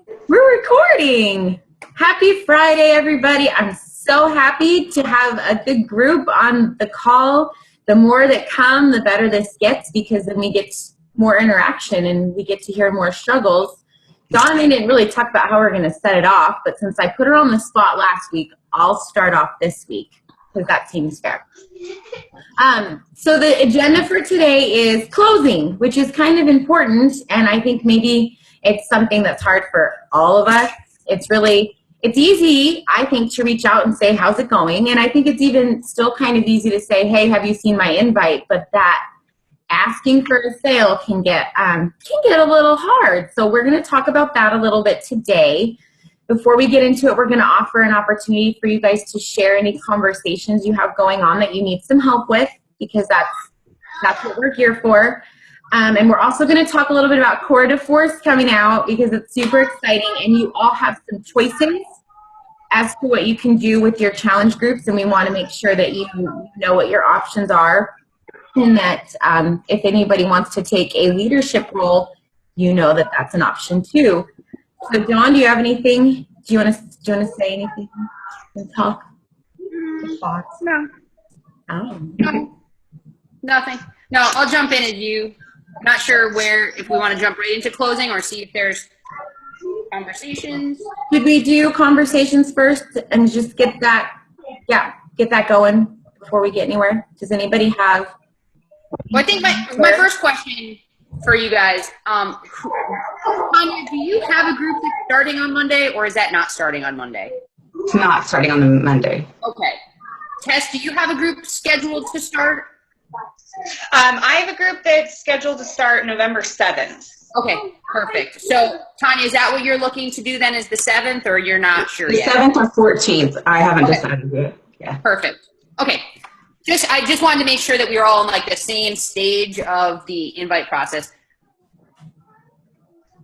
We're recording. Happy Friday, everybody. I'm so happy to have a good group on the call. The more that come, the better this gets because then we get more interaction and we get to hear more struggles. Dawn and I didn't really talk about how we're going to set it off, but since I put her on the spot last week, I'll start off this week because that seems fair. So the agenda for today is closing, which is kind of important, and I think maybe it's something that's hard for all of us. It's easy, I think, to reach out and say, how's it going? And I think it's even still kind of easy to say, hey, have you seen my invite? But that asking for a sale can get a little hard. So we're going to talk about that a little bit today. Before we get into it, we're going to offer an opportunity for you guys to share any conversations you have going on that you need some help with, because that's what we're here for. And we're also going to talk a little bit about Core de Force coming out because it's super exciting, and you all have some choices as to what you can do with your challenge groups, and we want to make sure that you know what your options are, and that if anybody wants to take a leadership role, you know that that's an option too. So Dawn, do you have anything? Do you want to say anything? Talk? Thoughts? No. Oh. No. Nothing. No, I'll jump in at you. I'm not sure if we want to jump right into closing or see if there's conversations. Should we do conversations first and just get that going before we get anywhere? Does anybody have? Well, I think my first question for you guys, Tanya, do you have a group that's starting on Monday, or is that not starting on Monday? It's not starting on the Monday. Okay. Tess, do you have a group scheduled to start? I have a group that's scheduled to start November 7th. Okay, perfect. So, Tanya, is that what you're looking to do then, is the 7th, or you're not sure The yet? 7th or 14th. I haven't decided yet. Yeah. Perfect. Okay. I just wanted to make sure that we were all in like the same stage of the invite process.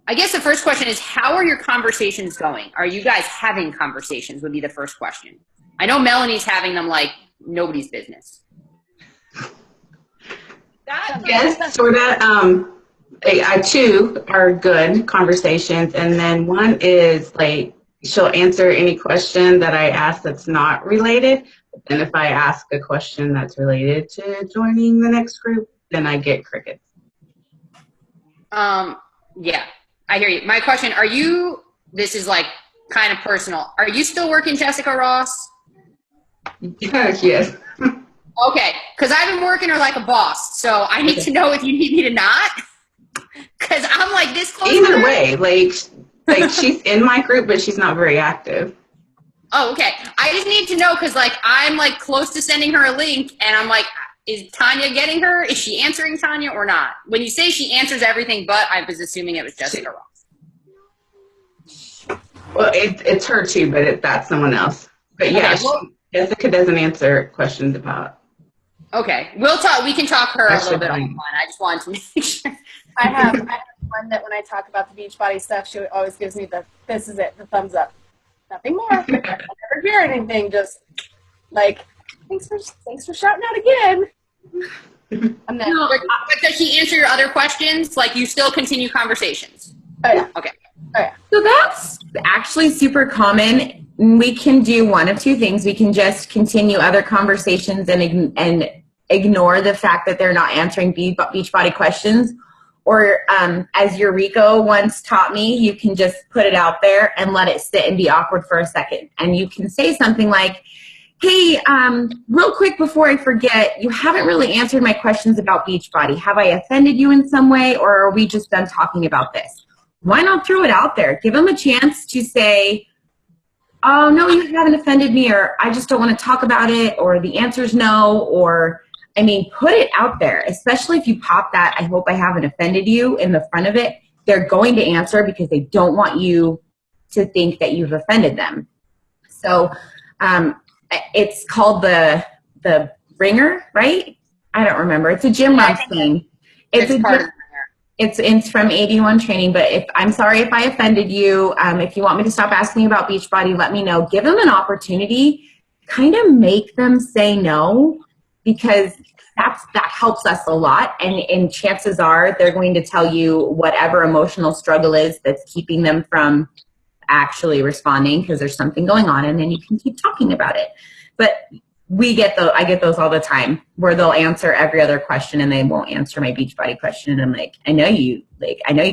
I guess the first question is, how are your conversations going? Are you guys having conversations would be the first question. I know Melanie's having them like nobody's business. Yes, sort of. Two are good conversations, and then one is like she'll answer any question that I ask that's not related. And if I ask a question that's related to joining the next group, then I get crickets. Yeah, I hear you. My question, this is like kind of personal. Are you still working Jessica Ross? Yes. Okay, because I've been working her like a boss, so I need to know if you need me to not. Because I'm like this close. Either way, like she's in my group, but she's not very active. Oh, okay. I just need to know because like I'm like close to sending her a link, and I'm like, is Tanya getting her? Is she answering Tanya or not? When you say she answers everything, but I was assuming it was Jessica Ross. Well, it's her too, but that's someone else. But yeah, Okay, well, Jessica doesn't answer questions about. Okay, we'll talk. We can talk her a little bit fine. offline. I just wanted to make sure. I have one that when I talk about the Beachbody stuff, she always gives me the thumbs up. Nothing more. I never hear anything. Just like thanks for shouting out again. I'm there. No, but does she answer your other questions? Like you still continue conversations? Oh yeah. Okay. Oh yeah. So that's actually super common. We can do one of two things. We can just continue other conversations and ignore the fact that they're not answering Beachbody questions. Or as Eureka once taught me, you can just put it out there and let it sit and be awkward for a second. And you can say something like, hey, real quick before I forget, you haven't really answered my questions about Beachbody. Have I offended you in some way, or are we just done talking about this? Why not throw it out there? Give them a chance to say, oh, no, you haven't offended me, or I just don't want to talk about it, or the answer's no, or, I mean, put it out there, especially if you pop that, I hope I haven't offended you in the front of it. They're going to answer because they don't want you to think that you've offended them. So it's called the ringer, right? I don't remember. It's a gym run thing. It's from AD1 training, but I'm sorry if I offended you. If you want me to stop asking about Beachbody, let me know. Give them an opportunity. Kind of make them say no, because that helps us a lot. And chances are they're going to tell you whatever emotional struggle is that's keeping them from actually responding because there's something going on, and then you can keep talking about it. But I get those all the time where they'll answer every other question and they won't answer my Beachbody question. And I'm like, I know you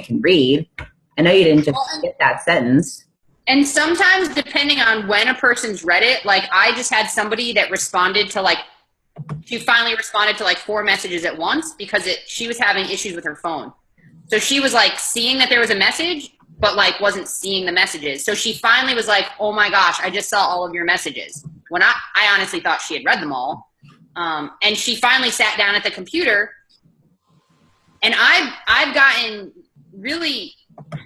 can read. I know you didn't just get that sentence. And sometimes, depending on when a person's read it, like I just had somebody that responded to she finally responded to 4 messages at once because she was having issues with her phone. So she was seeing that there was a message, but wasn't seeing the messages. So she finally was like, oh my gosh, I just saw all of your messages. When I honestly thought she had read them all. And she finally sat down at the computer, and I've gotten really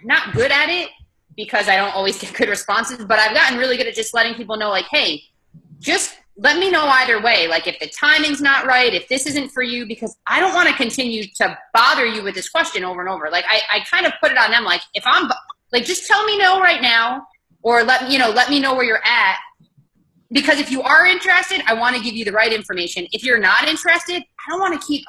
not good at it because I don't always get good responses, but I've gotten really good at just letting people know hey, just let me know either way. If the timing's not right, if this isn't for you, because I don't want to continue to bother you with this question over and over. I kind of put it on them. If I'm just tell me no right now, or let me know where you're at. Because if you are interested, I want to give you the right information. If you're not interested, I don't want to keep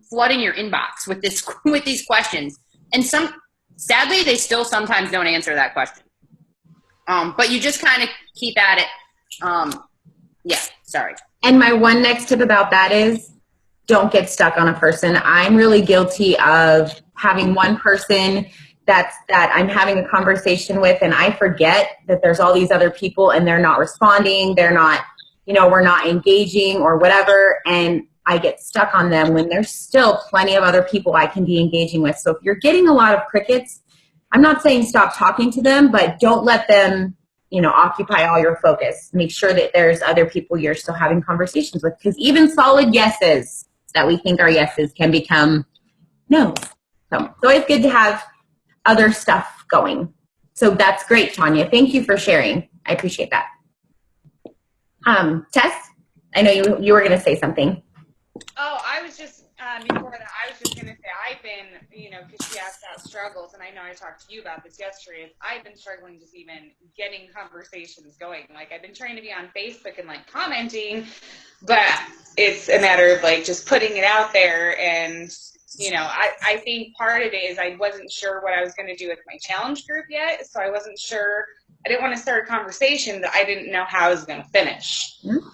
flooding your inbox with these questions. And sadly, they still sometimes don't answer that question. But you just kind of keep at it. Yeah, sorry. And my one next tip about that is don't get stuck on a person. I'm really guilty of having one person that I'm having a conversation with, and I forget that there's all these other people and they're not responding. They're not, we're not engaging or whatever. And I get stuck on them when there's still plenty of other people I can be engaging with. So if you're getting a lot of crickets, I'm not saying stop talking to them, but don't let them, occupy all your focus. Make sure that there's other people you're still having conversations with, because even solid yeses that we think are yeses can become no. So it's always good to have other stuff going. So that's great, Tanya. Thank you for sharing. I appreciate that. Tess, I know you were going to say something. Oh, I was just, before that, I was just going to say, I've been, because she asked about struggles, and I know I talked to you about this yesterday, I've been struggling just even getting conversations going. I've been trying to be on Facebook and, commenting, but it's a matter of, just putting it out there. And, I think part of it is I wasn't sure what I was going to do with my challenge group yet, so I wasn't sure. I didn't want to start a conversation that I didn't know how I was going to finish. Mm-hmm.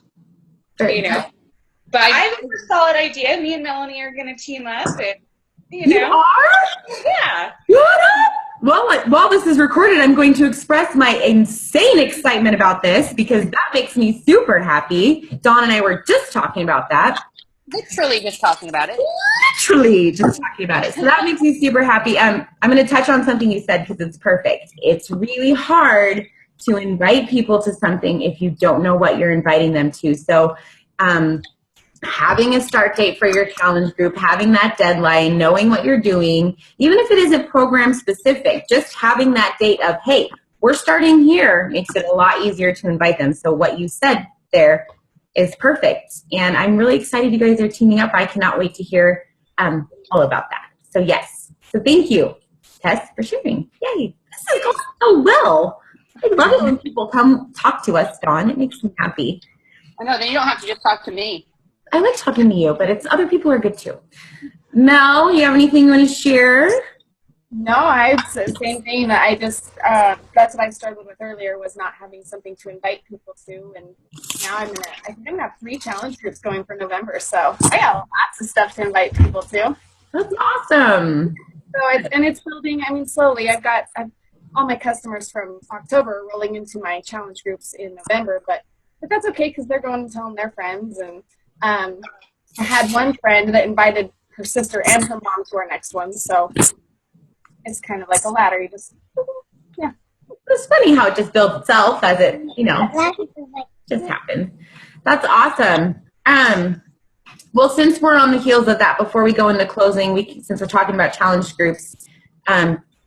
But I have a solid idea. Me and Melanie are going to team up, and You are? Yeah. Well, while this is recorded, I'm going to express my insane excitement about this because that makes me super happy. Dawn and I were just talking about that. Literally just talking about it. Literally just talking about it. So that makes me super happy. I'm going to touch on something you said because it's perfect. It's really hard to invite people to something if you don't know what you're inviting them to. So having a start date for your challenge group, having that deadline, knowing what you're doing, even if it isn't program specific, just having that date of, hey, we're starting here makes it a lot easier to invite them. So what you said there is perfect. And I'm really excited you guys are teaming up. I cannot wait to hear all about that. So yes. So thank you, Tess, for sharing. Yay. This is going so well. I love it when people come talk to us, Dawn. It makes me happy. I know, then you don't have to just talk to me. I like talking to you, but other people are good too. Mel, you have anything you want to share? No, it's the same thing. I just, that's what I struggled with earlier, was not having something to invite people to. And now I think I'm going to have 3 challenge groups going for November. So I got lots of stuff to invite people to. That's awesome. So it's building, slowly. I've got all my customers from October rolling into my challenge groups in November, but that's okay because they're going and telling their friends. And I had one friend that invited her sister and her mom to our next one. So it's kind of like a ladder. You just, yeah. It's funny how it just builds itself as it, just happens. That's awesome. Well, since we're on the heels of that, before we go into closing, since we're talking about challenge groups,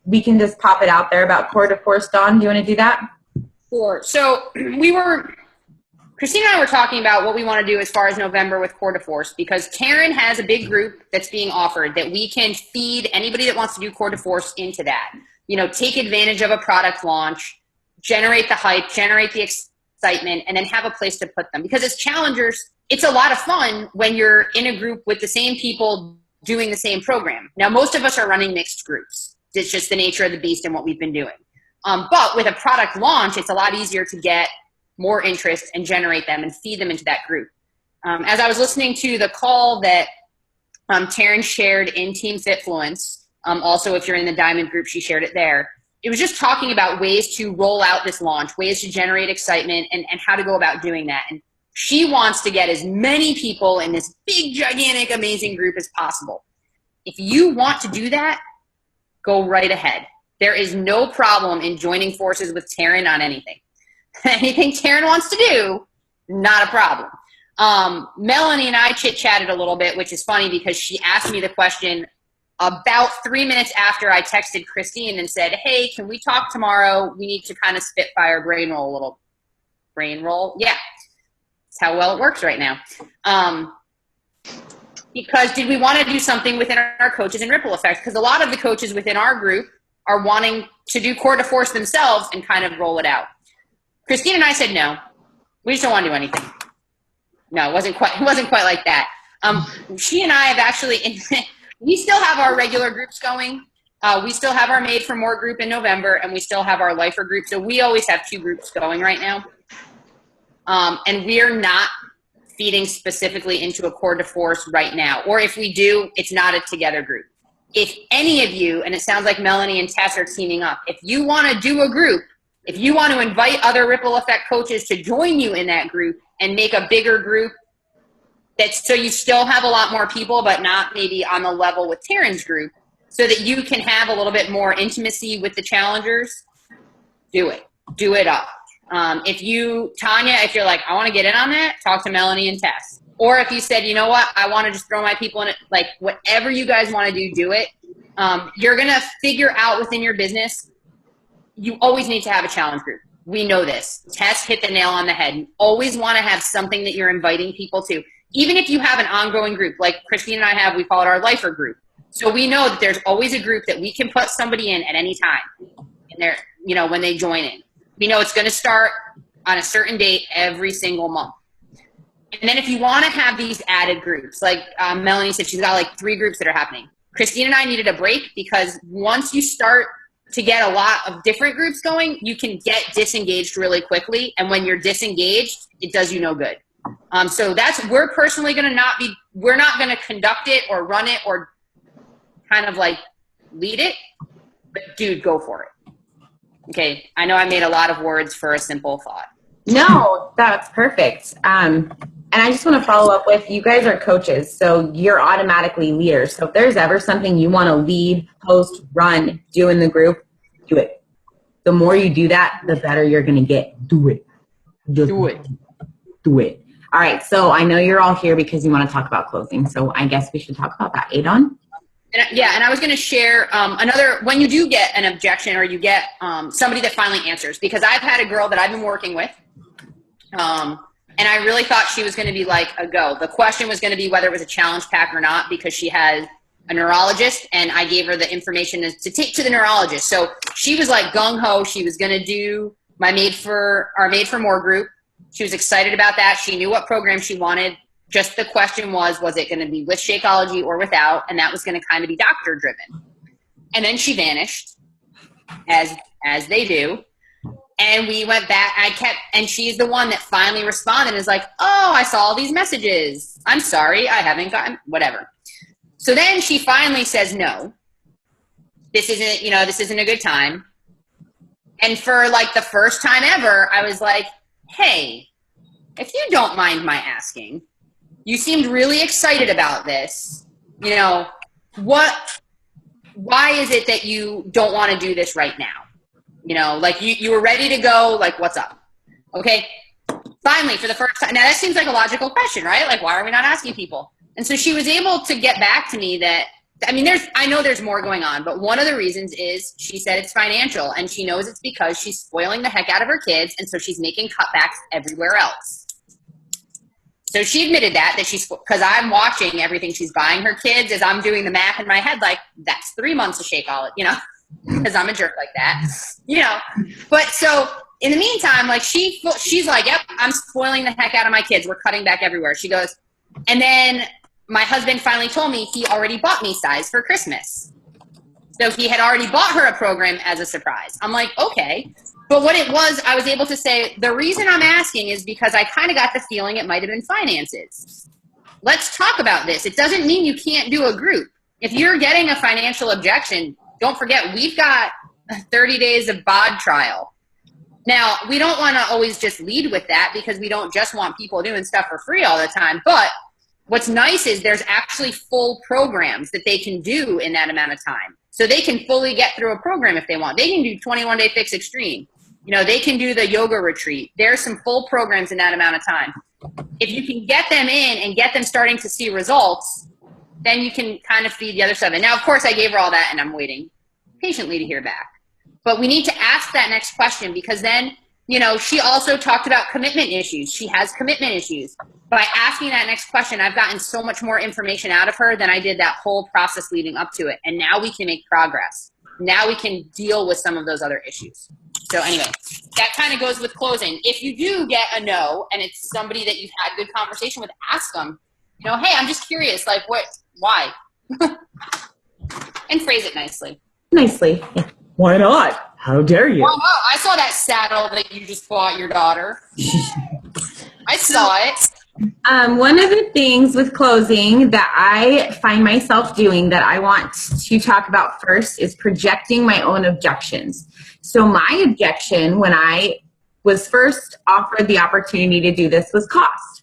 we can just pop it out there about Core de Force. Dawn, do you want to do that? Sure. So Christina and I were talking about what we want to do as far as November with Core de Force, because Karen has a big group that's being offered that we can feed anybody that wants to do Core de Force into that. Take advantage of a product launch, generate the hype, generate the excitement, and then have a place to put them. Because as challengers, it's a lot of fun when you're in a group with the same people doing the same program. Now, most of us are running mixed groups. It's just the nature of the beast and what we've been doing. But with a product launch, it's a lot easier to get more interest and generate them and feed them into that group. As I was listening to the call that Taryn shared in Team Fitfluence, also if you're in the Diamond group, she shared it there. It was just talking about ways to roll out this launch, ways to generate excitement, and how to go about doing that. And she wants to get as many people in this big, gigantic, amazing group as possible. If you want to do that, go right ahead. There is no problem in joining forces with Taryn on anything. Anything Taryn wants to do, not a problem. Melanie and I chit-chatted a little bit, which is funny because she asked me the question about 3 minutes after I texted Christine and said, hey, can we talk tomorrow? We need to kind of spitfire brain roll a little. Brain roll? Yeah. That's how well it works right now. Because did we want to do something within our coaches and Ripple Effect? Because a lot of the coaches within our group are wanting to do Core de Force themselves and kind of roll it out. Christine and I said no. We just don't want to do anything. No, it wasn't quite like that. She and I have actually, we still have our regular groups going. We still have our Made for More group in November, and we still have our Lifer group. So we always have 2 groups going right now. And we're not feeding specifically into a Core de Force right now. Or if we do, it's not a together group. If any of you, and it sounds like Melanie and Tess are teaming up, if you want to do a group, if you want to invite other Ripple Effect coaches to join you in that group and make a bigger group, that's so you still have a lot more people, but not maybe on the level with Taryn's group, so that you can have a little bit more intimacy with the challengers, do it. Do it up. If you, Tanya, if you're like, I want to get in on that, talk to Melanie and Tess. Or if you said, you know what, I want to just throw my people in it, like whatever you guys want to do it. You're going to figure out within your business, you always need to have a challenge group. We know this. Tess hit the nail on the head. You always want to have something that you're inviting people to. Even if you have an ongoing group, like Christine and I have, we call it our Lifer group. So we know that there's always a group that we can put somebody in at any time. And they're, you know, when they join in. We know it's going to start on a certain date every single month. And then if you want to have these added groups, like Melanie said, she's got like 3 groups that are happening. Christine and I needed a break because once you start to get a lot of different groups going, you can get disengaged really quickly. And when you're disengaged, it does you no good. So that's, we're personally going to we're not going to conduct it or run it or kind of like lead it, but dude, go for it. Okay. I know I made a lot of words for a simple thought. No, that's perfect. And I just want to follow up with, you guys are coaches, so you're automatically leaders. So if there's ever something you want to lead, host, run, do in the group, do it. The more you do that, the better you're going to get. Do it. Just Do it. Do it. All right. So I know you're all here because you want to talk about closing. So I guess we should talk about that. Adon? And I was going to share when you do get an objection or you get somebody that finally answers, because I've had a girl that I've been working with, and I really thought she was going to be like a go. The question was going to be whether it was a challenge pack or not, because she has a neurologist, and I gave her the information to take to the neurologist. So she was like gung-ho. She was going to do our Made for More group. She was excited about that. She knew what program she wanted. Just the question was it going to be with Shakeology or without? And that was going to kind of be doctor driven. And then she vanished, as they do. And we went back. And she's the one that finally responded and is like, oh, I saw all these messages. I'm sorry, I haven't gotten, whatever. So then she finally says, no, this isn't a good time. And for like the first time ever, I was like, hey, if you don't mind my asking, you seemed really excited about this. You know, why is it that you don't want to do this right now? You know, like you were ready to go, like what's up? Okay. Finally, for the first time. Now that seems like a logical question, right? Like, why are we not asking people? And so she was able to get back to me that, I mean, I know there's more going on, but one of the reasons is she said it's financial, and she knows it's because she's spoiling the heck out of her kids. And so she's making cutbacks everywhere else. So she admitted that because I'm watching everything she's buying her kids as I'm doing the math in my head, like that's 3 months of Shakeology, you know, because I'm a jerk like that, you know. But so in the meantime, like she's like, yep, I'm spoiling the heck out of my kids. We're cutting back everywhere. She goes, and then my husband finally told me he already bought me size for Christmas. So he had already bought her a program as a surprise. I'm like, okay. But what it was, I was able to say, the reason I'm asking is because I kind of got the feeling it might have been finances. Let's talk about this. It doesn't mean you can't do a group. If you're getting a financial objection, don't forget, we've got 30 days of BOD trial. Now, we don't want to always just lead with that because we don't just want people doing stuff for free all the time. But what's nice is there's actually full programs that they can do in that amount of time. So they can fully get through a program if they want. They can do 21 Day Fix Extreme. You know, they can do the yoga retreat. There's some full programs in that amount of time. If you can get them in and get them starting to see results, then you can kind of feed the other stuff. And now, of course, I gave her all that, and I'm waiting patiently to hear back. But we need to ask that next question because then, you know, she also talked about commitment issues. She has commitment issues. By asking that next question, I've gotten so much more information out of her than I did that whole process leading up to it. And now we can make progress. Now we can deal with some of those other issues. So anyway, that kind of goes with closing. If you do get a no and it's somebody that you've had good conversation with, ask them, you know, hey, I'm just curious, like why? And phrase it nicely. Nicely. Why not? How dare you? Why not? I saw that saddle that you just bought your daughter. I saw it. One of the things with closing that I find myself doing that I want to talk about first is projecting my own objections. So my objection when I was first offered the opportunity to do this was cost.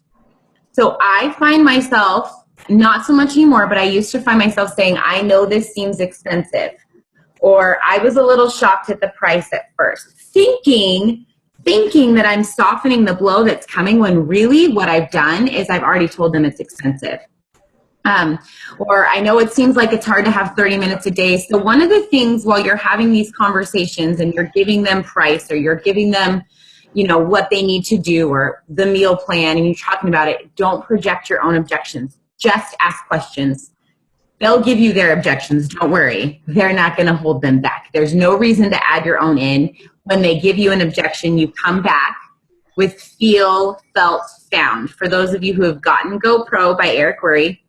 So I find myself, not so much anymore, but I used to find myself saying, I know this seems expensive. Or I was a little shocked at the price at first, thinking that I'm softening the blow that's coming when really what I've done is I've already told them it's expensive. Or I know it seems like it's hard to have 30 minutes a day. So one of the things while you're having these conversations and you're giving them price or you're giving them, you know, what they need to do or the meal plan and you're talking about it, don't project your own objections. Just ask questions. They'll give you their objections. Don't worry. They're not going to hold them back. There's no reason to add your own in. When they give you an objection, you come back with feel, felt, found. For those of you who have gotten GoPro by Eric Worre,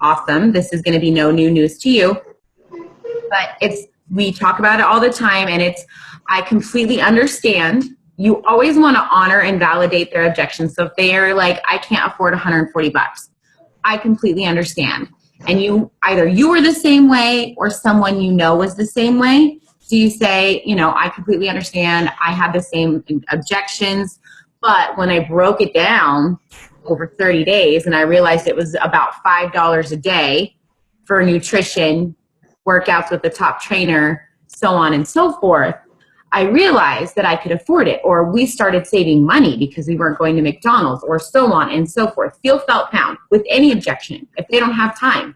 awesome. This is going to be no new news to you. But we talk about it all the time, and I completely understand. You always want to honor and validate their objections. So if they are like, I can't afford $140, I completely understand. And either you were the same way or someone you know was the same way. So you say, you know, I completely understand. I have the same objections. But when I broke it down over 30 days and I realized it was about $5 a day for nutrition, workouts with the top trainer, so on and so forth, I realized that I could afford it. Or we started saving money because we weren't going to McDonald's or so on and so forth. Feel, felt, found with any objection. If they don't have time,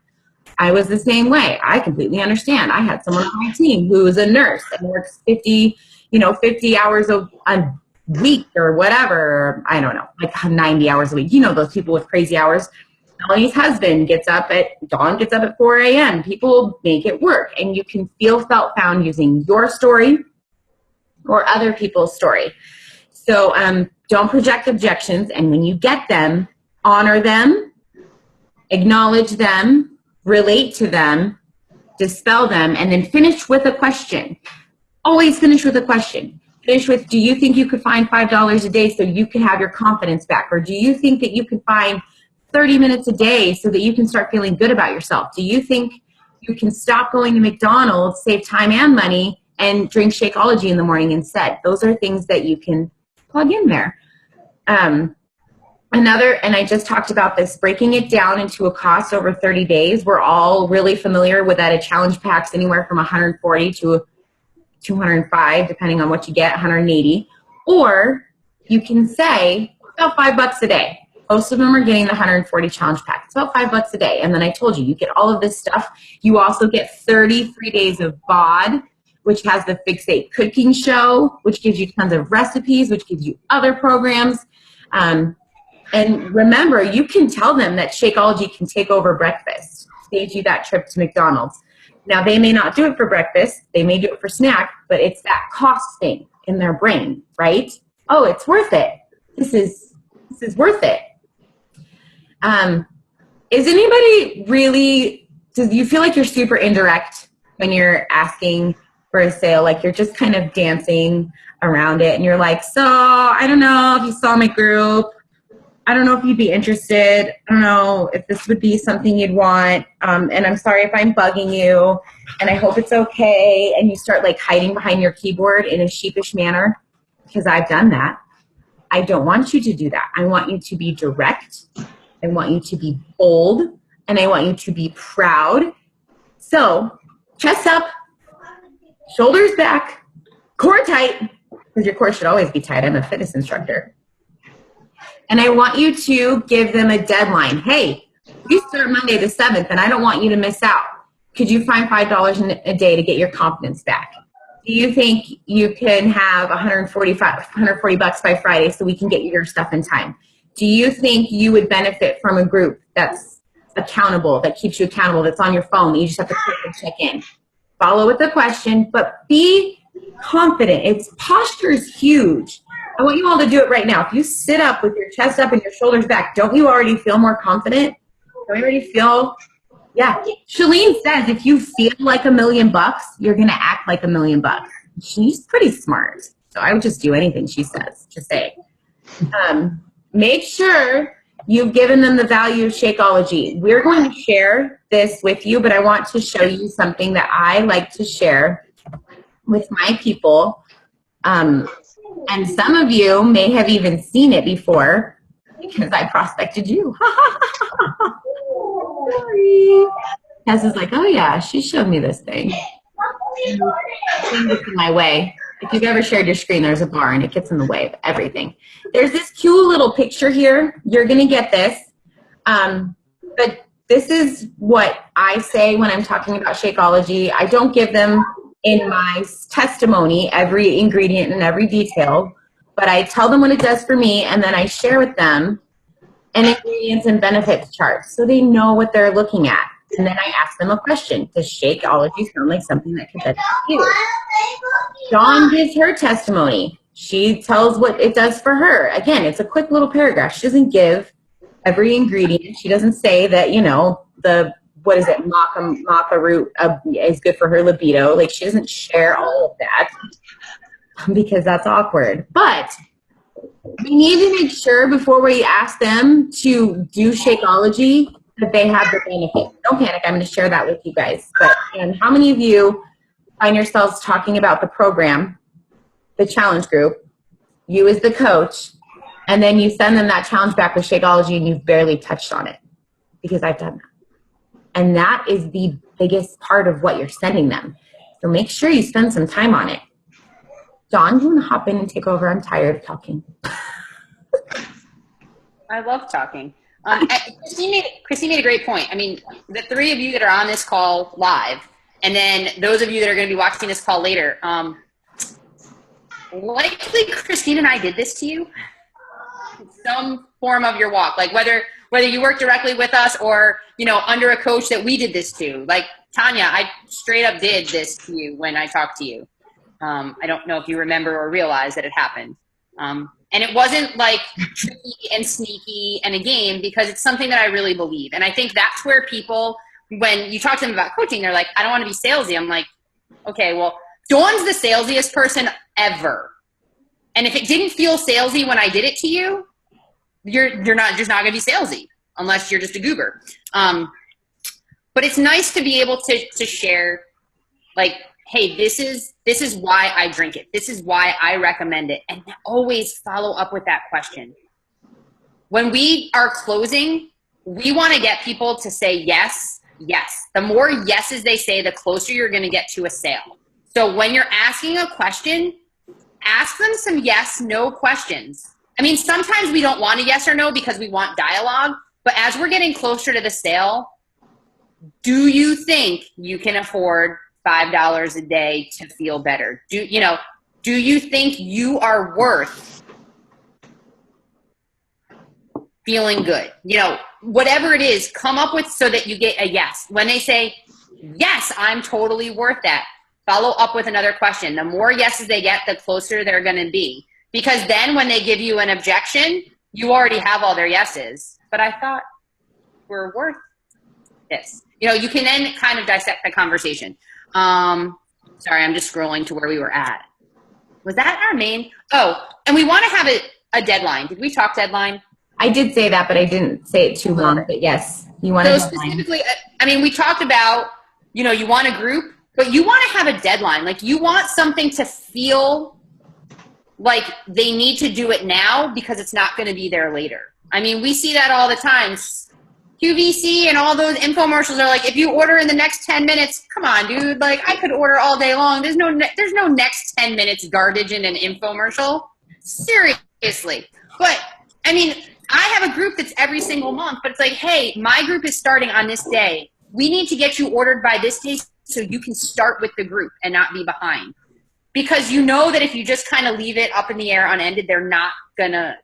I was the same way. I completely understand. I had someone on my team who is a nurse and works 50 hours a week or whatever. I don't know, like 90 hours a week. You know, those people with crazy hours. Melanie's husband Dawn gets up at 4 a.m. People make it work. And you can feel, felt, found using your story or other people's story. So don't project objections. And when you get them, honor them, acknowledge them, relate to them, dispel them, and then finish with a question. Always finish with a question. Finish with, do you think you could find $5 a day so you can have your confidence back? Or do you think that you can find 30 minutes a day so that you can start feeling good about yourself? Do you think you can stop going to McDonald's, save time and money, and drink Shakeology in the morning instead? Those are things that you can plug in there. And I just talked about this, breaking it down into a cost over 30 days. We're all really familiar with that. A challenge packs anywhere from 140 to 205, depending on what you get, 180. Or you can say about $5 a day. Most of them are getting the 140 challenge pack. It's about $5 a day. And then I told you, you get all of this stuff. You also get 33 days of BOD, which has the Fixate cooking show, which gives you tons of recipes, which gives you other programs. And remember, you can tell them that Shakeology can take over breakfast, save you that trip to McDonald's. Now, they may not do it for breakfast. They may do it for snack, but it's that cost thing in their brain, right? Oh, it's worth it. This is worth it. Is anybody really, do you feel like you're super indirect when you're asking for a sale, like you're just kind of dancing around it and you're like, so I don't know if you saw my group. I don't know if you'd be interested. I don't know if this would be something you'd want. And I'm sorry if I'm bugging you and I hope it's okay. And you start like hiding behind your keyboard in a sheepish manner because I've done that. I don't want you to do that. I want you to be direct. I want you to be bold and I want you to be proud. So chest up, shoulders back, core tight, because your core should always be tight. I'm a fitness instructor. And I want you to give them a deadline. Hey, you start Monday the 7th, and I don't want you to miss out. Could you find $5 a day to get your confidence back? Do you think you can have $140 by Friday so we can get your stuff in time? Do you think you would benefit from a group that's accountable, that keeps you accountable, that's on your phone, that you just have to click and check in? Follow with the question, but be confident. Posture is huge. I want you all to do it right now. If you sit up with your chest up and your shoulders back, don't you already feel more confident? Don't you already feel, yeah. Shalene says if you feel like $1 million, you're going to act like $1 million. She's pretty smart. So I would just do anything she says, just say. Make sure you've given them the value of Shakeology. We're going to share this with you, but I want to show you something that I like to share with my people. And some of you may have even seen it before because I prospected you. Sorry. Tess is like, oh yeah, she showed me this thing. Thing gets in my way. If you've ever shared your screen, there's a bar and it gets in the way of everything. There's this cute little picture here. You're going to get this. But this is what I say when I'm talking about Shakeology. I don't give them in my testimony every ingredient and every detail, but I tell them what it does for me, and then I share with them an ingredients and benefits chart so they know what they're looking at. And then I ask them a question. Does Shakeology sound like something that could benefit you? Dawn gives her testimony. She tells what it does for her. Again, it's a quick little paragraph. She doesn't give every ingredient. She doesn't say that, maca root is good for her libido. Like, she doesn't share all of that because that's awkward. But we need to make sure before we ask them to do Shakeology that they have the benefit. Don't panic. I'm going to share that with you guys. But how many of you find yourselves talking about the program, the challenge group, you as the coach, and then you send them that challenge back with Shakeology and you've barely touched on it? Because I've done that. And that is the biggest part of what you're sending them. So make sure you spend some time on it. Dawn, do you want to hop in and take over? I'm tired of talking. I love talking. Christine made a great point. I mean, the three of you that are on this call live, and then those of you that are going to be watching this call later, likely Christine and I did this to you in some form of your walk. Like whether you work directly with us or, under a coach that we did this to. Like Tanya, I straight up did this to you when I talked to you. I don't know if you remember or realize that it happened. And it wasn't like tricky and sneaky and a game, because it's something that I really believe. And I think that's where people, when you talk to them about coaching, they're like, I don't want to be salesy. I'm like, okay, well, Dawn's the salesiest person ever. And if it didn't feel salesy when I did it to you, you're not just not going to be salesy unless you're just a goober. But it's nice to be able to share, like, hey, this is why I drink it. This is why I recommend it. And always follow up with that question. When we are closing, we want to get people to say yes, yes. The more yeses they say, the closer you're going to get to a sale. So when you're asking a question, ask them some yes, no questions. I mean, sometimes we don't want a yes or no because we want dialogue. But as we're getting closer to the sale, do you think you can afford $5 a day to feel better? Do you think you are worth feeling good? Whatever it is, come up with so that you get a yes. When they say, yes, I'm totally worth that, follow up with another question. The more yeses they get, the closer they're going to be. Because then when they give you an objection, you already have all their yeses. But I thought we're worth this. You can then kind of dissect the conversation. Sorry, I'm just scrolling to where we were at. Was that our main? Oh, and we want to have a deadline. Did we talk deadline? I did say that, but I didn't say it too long. But yes, you want So a deadline. specifically, I mean, we talked about, you want a group, but you want to have a deadline. Like, you want something to feel like they need to do it now because it's not going to be there later. I mean, we see that all the time. QVC and all those infomercials are like, if you order in the next 10 minutes, come on, dude. Like, I could order all day long. There's no next 10 minutes garbage in an infomercial. Seriously. But, I mean, I have a group that's every single month, but it's like, hey, my group is starting on this day. We need to get you ordered by this day so you can start with the group and not be behind. Because you know that if you just kind of leave it up in the air unended, they're not gonna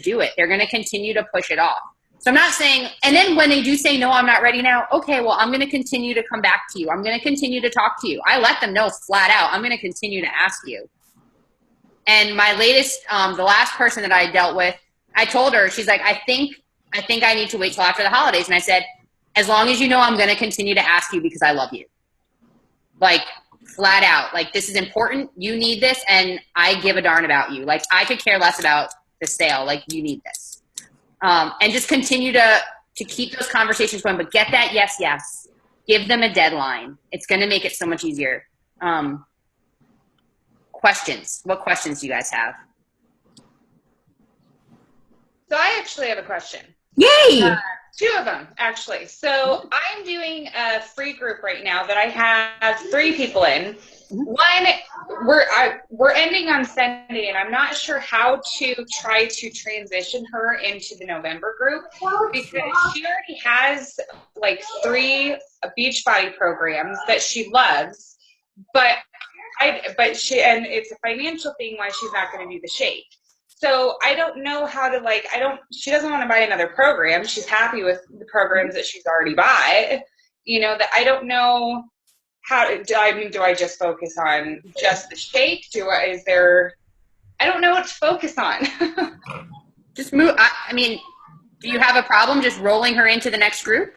do it. They're gonna continue to push it off. So I'm not saying, and then when they do say, no, I'm not ready now, okay, well, I'm going to continue to come back to you. I'm going to continue to talk to you. I let them know flat out, I'm going to continue to ask you. And my latest, the last person that I dealt with, I told her, she's like, I think I need to wait till after the holidays. And I said, as long as you know, I'm going to continue to ask you because I love you. Like, flat out, like, this is important. You need this. And I give a darn about you. Like, I could care less about the sale. Like, you need this. And just continue to keep those conversations going, but get that yes. Give them a deadline. It's going to make it so much easier. Questions. What questions do you guys have? So I actually have a question. Yay! Two of them, actually. So I'm doing a free group right now that I have 3 people in. One, we're ending on Sunday, and I'm not sure how to try to transition her into the November group because she already has like 3 Beachbody programs that she loves, but it's a financial thing why she's not going to do the shake. So I don't know how to she doesn't want to buy another program. She's happy with the programs that she's already bought. That I don't know do I just focus on just the shake? I don't know what to focus on. Just move. I mean, do you have a problem just rolling her into the next group?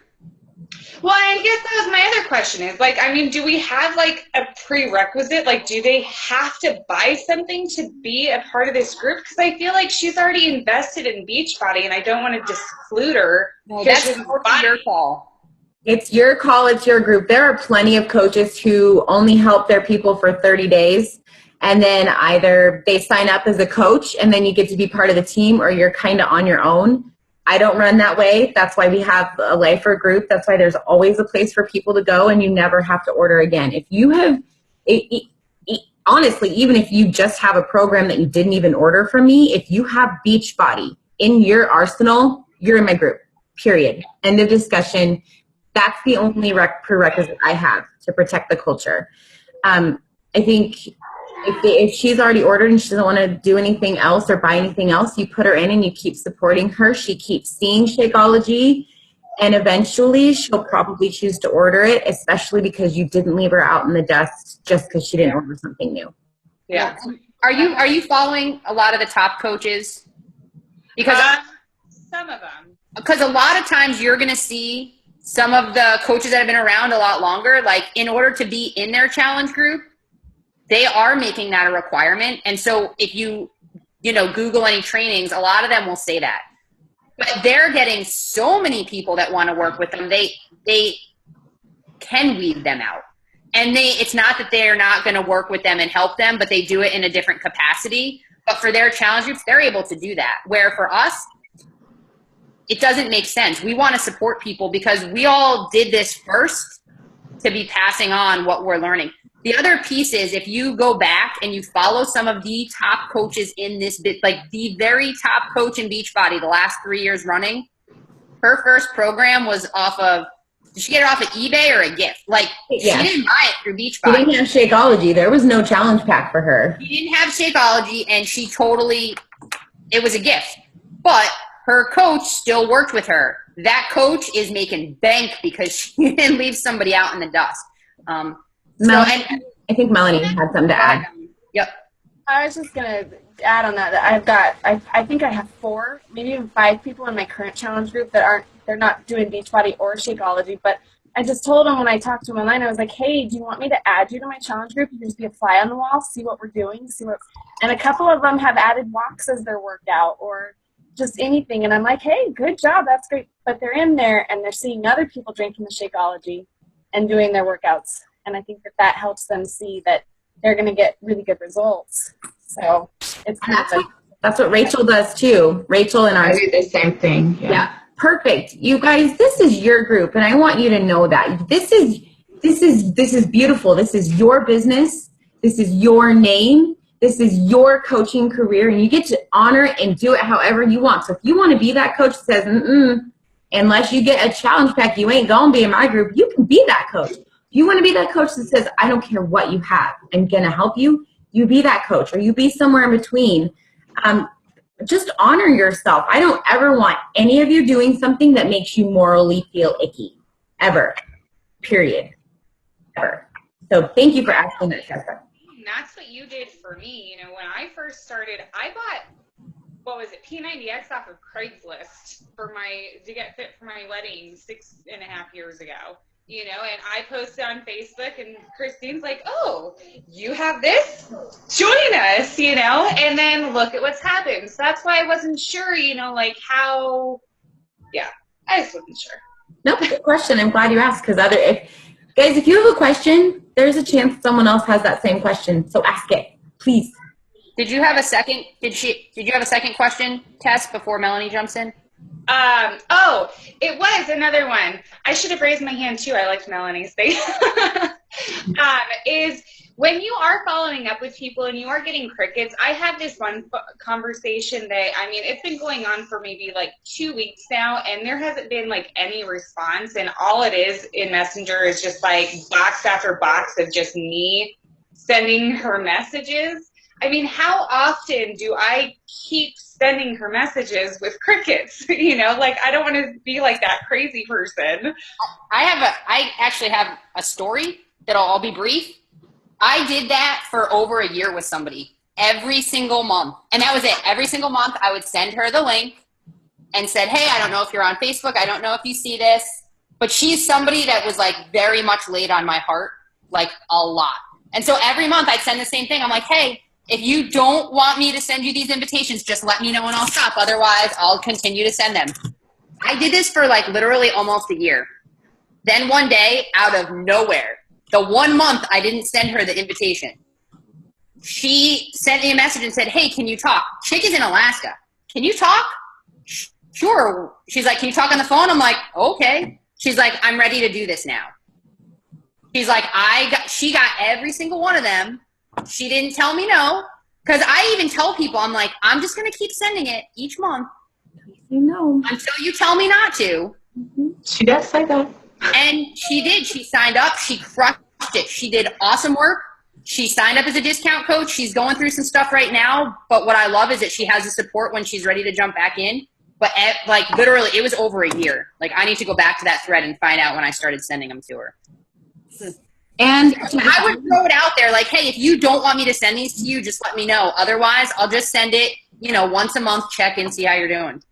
Well, I guess that was my other question is, do we have a prerequisite? Do they have to buy something to be a part of this group? Because I feel like she's already invested in Beachbody and I don't want to disclude her. Well, that's your call. It's your call. It's your group. There are plenty of coaches who only help their people for 30 days. And then either they sign up as a coach and then you get to be part of the team, or you're kind of on your own. I don't run that way. That's why we have a Lifer group. That's why there's always a place for people to go and you never have to order again. If you have, honestly, even if you just have a program that you didn't even order from me, if you have Beachbody in your arsenal, you're in my group, period. End of discussion. That's the only prerequisite I have to protect the culture. I think if she's already ordered and she doesn't want to do anything else or buy anything else, you put her in and you keep supporting her. She keeps seeing Shakeology, and eventually she'll probably choose to order it, especially because you didn't leave her out in the dust just because she didn't order something new. Yeah. Are you following a lot of the top coaches? Because some of them. Because a lot of times you're going to see some of the coaches that have been around a lot longer, in order to be in their challenge group, they are making that a requirement. And so if you Google any trainings, a lot of them will say that. But they're getting so many people that want to work with them, they can weed them out. And it's not that they're not going to work with them and help them, but they do it in a different capacity. But for their challenge groups, they're able to do that. Where for us, it doesn't make sense. We want to support people because we all did this first to be passing on what we're learning. The other piece is if you go back and you follow some of the top coaches in this bit, the very top coach in Beachbody the last 3 years running, her first program was off of, did she get it off of eBay or a gift? She didn't buy it through Beachbody. She didn't have Shakeology. There was no challenge pack for her. She didn't have Shakeology, and it was a gift. But her coach still worked with her. That coach is making bank because she didn't leave somebody out in the dust. I think Melanie had something to add. Yep. I was just gonna add on that. I think I have 4, maybe even 5 people in my current challenge group they're not doing Beachbody or Shakeology, but I just told him when I talked to him online, I was like, hey, do you want me to add you to my challenge group? You can just be a fly on the wall, see what we're doing, and a couple of them have added walks as their workout or just anything. And I'm like, hey, good job. That's great. But they're in there and they're seeing other people drinking the Shakeology and doing their workouts. And I think that helps them see that they're going to get really good results. So it's that's what Rachel does too. Rachel and I do the same thing. yeah. Perfect. You guys, this is your group, and I want you to know that this is beautiful. This is your business. This is your name. This is your coaching career, and you get to honor it and do it however you want. So if you want to be that coach that says, unless you get a challenge pack, you ain't gonna be in my group, you can be that coach. If you want to be that coach that says, I don't care what you have, I'm gonna help you, you be that coach, or you be somewhere in between. Just honor yourself. I don't ever want any of you doing something that makes you morally feel icky, ever, period, ever. So thank you for asking that, Jessica. That's what you did for me. You know, when I first started, I bought, what was it, P90X off of Craigslist to get fit for my wedding 6.5 years ago. You know, and I posted on Facebook, and Christine's like, oh, you have this? Join us, you know? And then look at what's happened. So that's why I wasn't sure, you know, like how, I just wasn't sure. Nope, good question. I'm glad you asked, because guys, if you have a question, there's a chance someone else has that same question. So ask it, please. Did you have a second? Did you have a second question, Tess, before Melanie jumps in? It was another one. I should have raised my hand too. I liked Melanie's thing. Is when you are following up with people and you are getting crickets. I had this one conversation that, I mean, it's been going on for maybe like 2 weeks now, and there hasn't been like any response. And all it is in Messenger is just like box after box of just me sending her messages. I mean, how often do I keep sending her messages with crickets? You know, like, I don't want to be like that crazy person. I actually have a story I'll be brief. I did that for over a year with somebody every single month. And that was it. Every single month I would send her the link and said, hey, I don't know if you're on Facebook. I don't know if you see this, but she's somebody that was like very much laid on my heart, like a lot. And so every month I'd send the same thing. I'm like, hey, if you don't want me to send you these invitations, just let me know and I'll stop. Otherwise, I'll continue to send them. I did this for like literally almost a year. Then one day, out of nowhere, the 1 month I didn't send her the invitation, she sent me a message and said, hey, can you talk? Chick is in Alaska. Can you talk? Sure. She's like, can you talk on the phone? I'm like, okay. She's like, I'm ready to do this now. She's like, she got every single one of them. She didn't tell me no, because I even tell people, I'm like, I'm just going to keep sending it each month. You know. Until you tell me not to. She does say that. And she did. She signed up. She crushed it. She did awesome work. She signed up as a discount coach. She's going through some stuff right now. But what I love is that she has the support when she's ready to jump back in. But like literally, it was over a year. Like, I need to go back to that thread and find out when I started sending them to her. And I would throw it out there like, hey, if you don't want me to send these to you, just let me know. Otherwise, I'll just send it, once a month, check in, see how you're doing.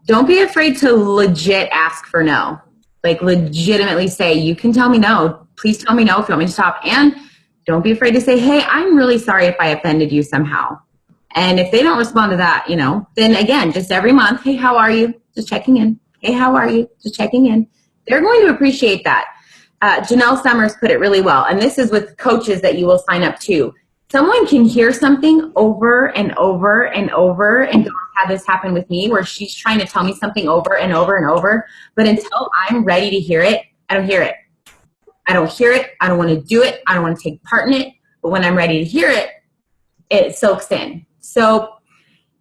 don't be afraid to legit ask for no. Like, legitimately say, you can tell me no. Please tell me no if you want me to stop. And don't be afraid to say, hey, I'm really sorry if I offended you somehow. And if they don't respond to that, then again, just every month, hey, how are you? Just checking in. Hey, how are you? Just checking in. They're going to appreciate that. Janelle Summers put it really well. And this is with coaches that you will sign up to. Someone can hear something over and over and over, and don't have this happen with me where she's trying to tell me something over and over and over. But until I'm ready to hear it, I don't hear it. I don't hear it. I don't want to do it. I don't want to take part in it. But when I'm ready to hear it, it soaks in. So,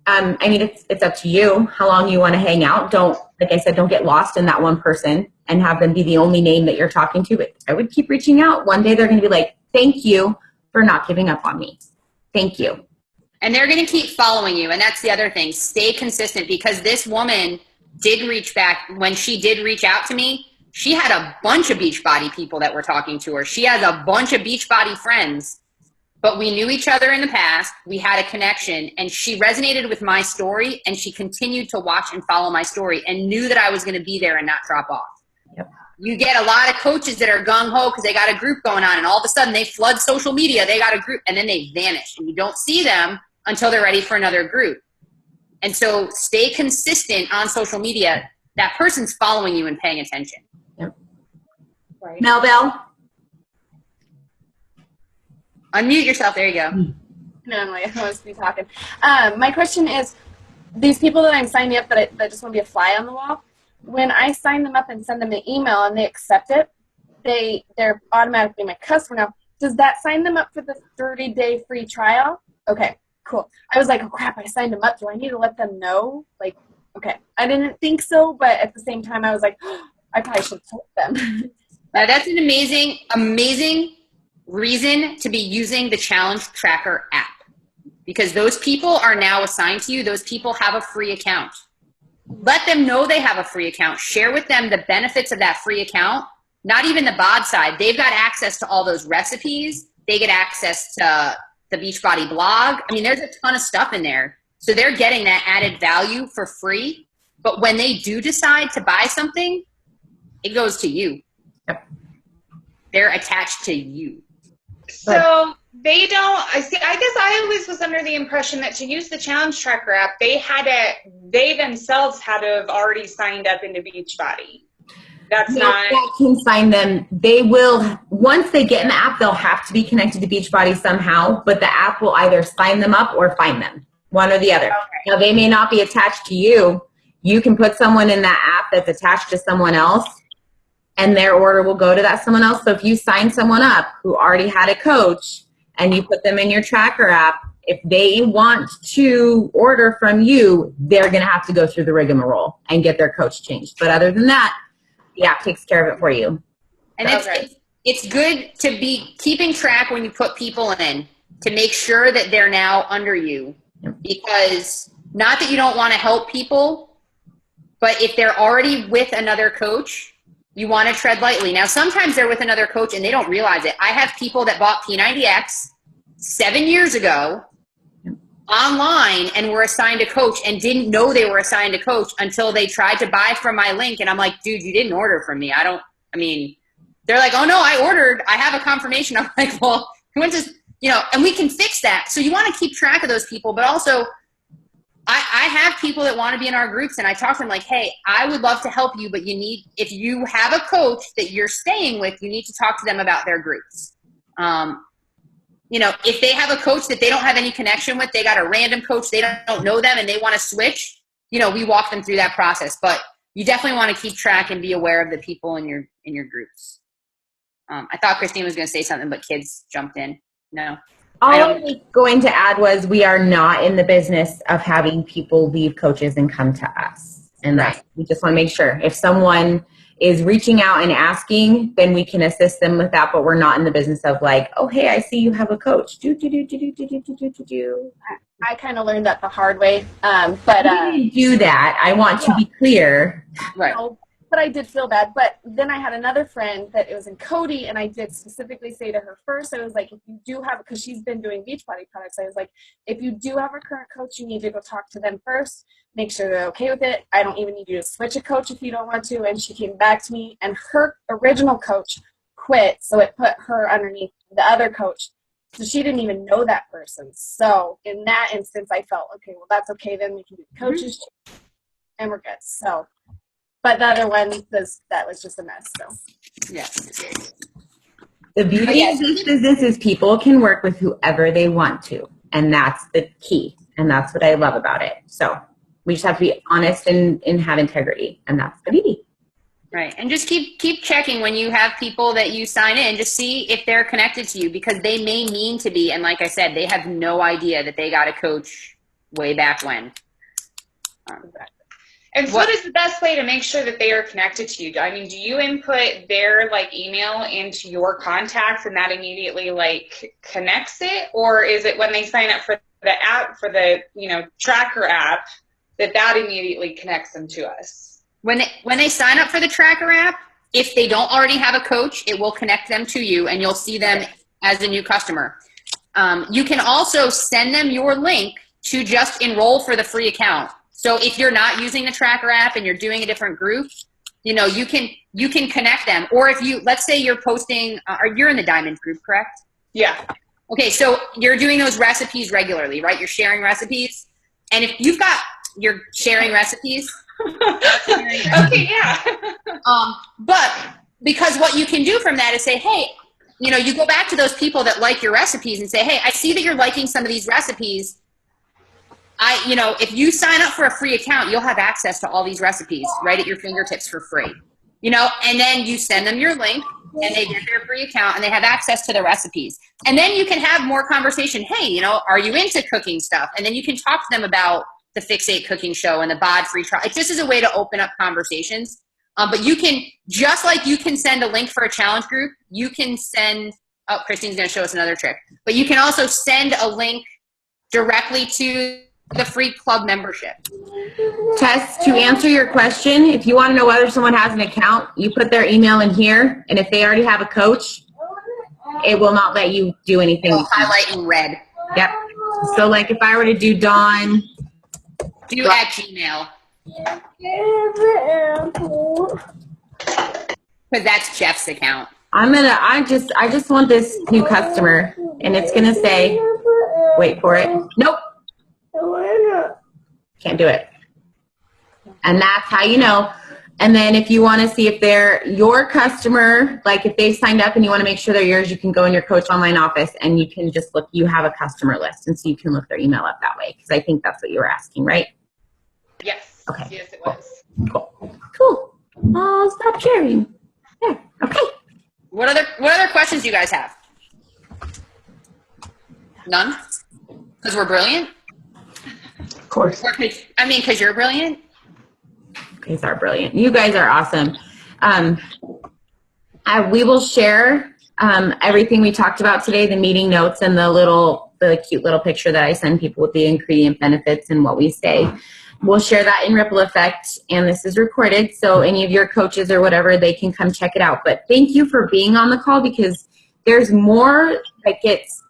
it's up to you how long you want to hang out. Don't, like I said, don't get lost in that one person and have them be the only name that you're talking to. But I would keep reaching out. One day they're going to be like, thank you for not giving up on me. Thank you. And they're going to keep following you. And that's the other thing. Stay consistent, because this woman did reach back. When she did reach out to me, she had a bunch of Beachbody people that were talking to her. She has a bunch of Beachbody friends. But we knew each other in the past. We had a connection, and she resonated with my story, and she continued to watch and follow my story and knew that I was going to be there and not drop off. Yep. you get a lot of coaches that are gung-ho because they got a group going on, and all of a sudden they flood social media, they got a group, and then they vanish, and you don't see them until they're ready for another group. And so stay consistent on social media. That person's following you and paying attention. Yep. Right. Mel Bell? Unmute yourself. There you go. No, I supposed to be talking. My question is, these people that I'm signing up that just want to be a fly on the wall, when I sign them up and send them an email and they accept it, they're automatically my customer now. Does that sign them up for the 30-day free trial? Okay, cool. I was like, oh crap, I signed them up. Do I need to let them know? Like, okay. I didn't think so, but at the same time, I was like, oh, I probably should tell them. Now that's an amazing, amazing reason to be using the Challenge Tracker app, because those people are now assigned to you. Those people have a free account. Let them know they have a free account. Share with them the benefits of that free account. Not even the bod side. They've got access to all those recipes. They get access to the Beachbody blog. I mean, there's a ton of stuff in there. So they're getting that added value for free. But when they do decide to buy something, it goes to you. Yep. They're attached to you. So they don't. I see. I guess I always was under the impression that to use the Challenge Tracker app, they themselves had to have already signed up into Beachbody. That's not. That can sign them. They will, once they get in the app, they'll have to be connected to Beachbody somehow, but the app will either sign them up or find them, one or the other. Okay. Now, they may not be attached to you. You can put someone in that app that's attached to someone else, and their order will go to that someone else. So if you sign someone up who already had a coach and you put them in your tracker app, if they want to order from you, they're going to have to go through the rigmarole and get their coach changed. But other than that, the app takes care of it for you. And Okay. it's good to be keeping track when you put people in to make sure that they're now under you, because not that you don't want to help people, but if they're already with another coach, you want to tread lightly. Now, sometimes they're with another coach and they don't realize it. I have people that bought P90X 7 years ago online and were assigned a coach and didn't know they were assigned a coach until they tried to buy from my link. And I'm like, dude, you didn't order from me. They're like, oh no, I ordered. I have a confirmation. I'm like, well, you went to, and we can fix that. So you want to keep track of those people, but also I have people that want to be in our groups, and I talk to them like, hey, I would love to help you, but if you have a coach that you're staying with, you need to talk to them about their groups. If they have a coach that they don't have any connection with, they got a random coach, they don't know them, and they want to switch, we walk them through that process. But you definitely want to keep track and be aware of the people in your groups. I thought Christine was going to say something, but kids jumped in. No. All I was going to add was we are not in the business of having people leave coaches and come to us. And we just want to make sure if someone is reaching out and asking, then we can assist them with that. But we're not in the business of like, oh, hey, I see you have a coach. I kind of learned that the hard way. But we didn't do that. I want to be clear. Right. But I did feel bad. But then I had another friend that it was in Cody, and I did specifically say to her first, I was like, if you do have, because she's been doing Beachbody products, I was like, if you do have a current coach, you need to go talk to them first, make sure they're okay with it. I don't even need you to switch a coach if you don't want to. And she came back to me, and her original coach quit, so it put her underneath the other coach. So she didn't even know that person. So in that instance, I felt, okay, well, that's okay. Then we can do coaches, and we're good. So. But the other one, that was just a mess. So, Yeah. The beauty of this business is people can work with whoever they want to. And that's the key. And that's what I love about it. So we just have to be honest and have integrity. And that's the beauty. Right. And just keep checking when you have people that you sign in. Just see if they're connected to you, because they may mean to be. And like I said, they have no idea that they got a coach way back when. And so what is the best way to make sure that they are connected to you? I mean, do you input their email into your contacts and that immediately connects it? Or is it when they sign up for the app, for the, tracker app, that immediately connects them to us? When they sign up for the tracker app, if they don't already have a coach, it will connect them to you and you'll see them as a new customer. You can also send them your link to just enroll for the free account. So if you're not using the tracker app and you're doing a different group, you know, you can connect them. Or if you, let's say you're posting, or you're in the Diamond group, correct? Yeah. Okay, so you're doing those recipes regularly, right? You're sharing recipes. And if you've got, you're sharing recipes. Okay, yeah. But because what you can do from that is say, hey, you know, you go back to those people that like your recipes and say, hey, I see that you're liking some of these recipes. You know, if you sign up for a free account, you'll have access to all these recipes right at your fingertips for free. You know, and then you send them your link and they get their free account and they have access to the recipes. And then you can have more conversation. Hey, you know, are you into cooking stuff? And then you can talk to them about the Fix8 cooking show and the BOD free trial. It just is a way to open up conversations. But you can, just like you can send a link for a challenge group, you can send, oh, Christine's going to show us another trick. But you can also send a link directly to the free club membership. Tess, to answer your question, if you want to know whether someone has an account, you put their email in here, and if they already have a coach, it will not let you do anything. It'll highlight in red. Yep. So like if I were to do Dawn. Do at Gmail. Because that's Jeff's account. I just want this new customer, and it's gonna say, wait for it. Nope. Can't do it. And that's how you know. And then if you want to see if they're your customer, like if they've signed up and you want to make sure they're yours, you can go in your Coach Online office and you can just look, you have a customer list. And so you can look their email up that way. Because I think that's what you were asking, right? Yes. Okay. Yes, it was. Cool. I'll stop sharing. There. Okay. What other questions do you guys have? None? Because we're brilliant? Of course. Or because you're brilliant? You guys are brilliant. You guys are awesome. We will share everything we talked about today, the meeting notes and the cute little picture that I send people with the ingredient benefits and what we say. We'll share that in Ripple Effect, and this is recorded, so any of your coaches or whatever, they can come check it out. But thank you for being on the call, because there's more that gets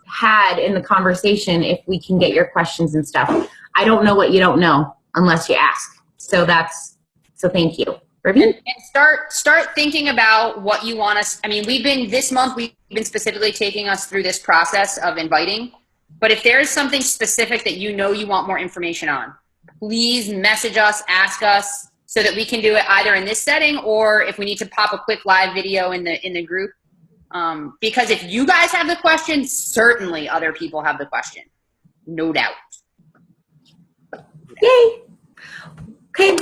had in the conversation if we can get your questions and stuff. I don't know what you don't know unless you ask. So thank you. Ruby? And start thinking about what you want us. I mean, this month we've been specifically taking us through this process of inviting. But if there's something specific that you know you want more information on, please message us, ask us, so that we can do it either in this setting or if we need to pop a quick live video in the group. Because if you guys have the question, certainly other people have the question. No doubt. Yay. Okay.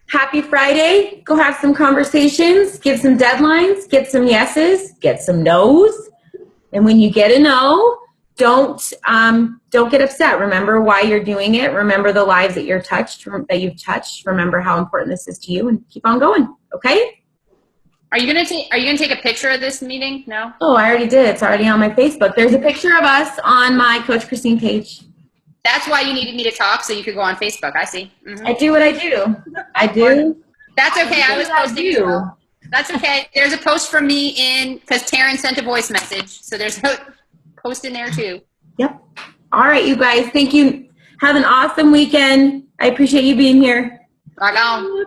Happy Friday. Go have some conversations, give some deadlines, get some yeses, get some nos. And when you get a no, don't get upset. Remember why you're doing it. Remember the lives that you've touched. Remember how important this is to you, and keep on going. Okay? Are you gonna take a picture of this meeting? No? Oh, I already did. It's already on my Facebook. There's a picture of us on my Coach Christine page. That's why you needed me to talk, so you could go on Facebook. I see. Mm-hmm. I do what I do. I do. That's okay. I was posting. You. That's okay. There's a post from me because Taryn sent a voice message, so there's a post in there too. Yep. All right, you guys. Thank you. Have an awesome weekend. I appreciate you being here. Rock on.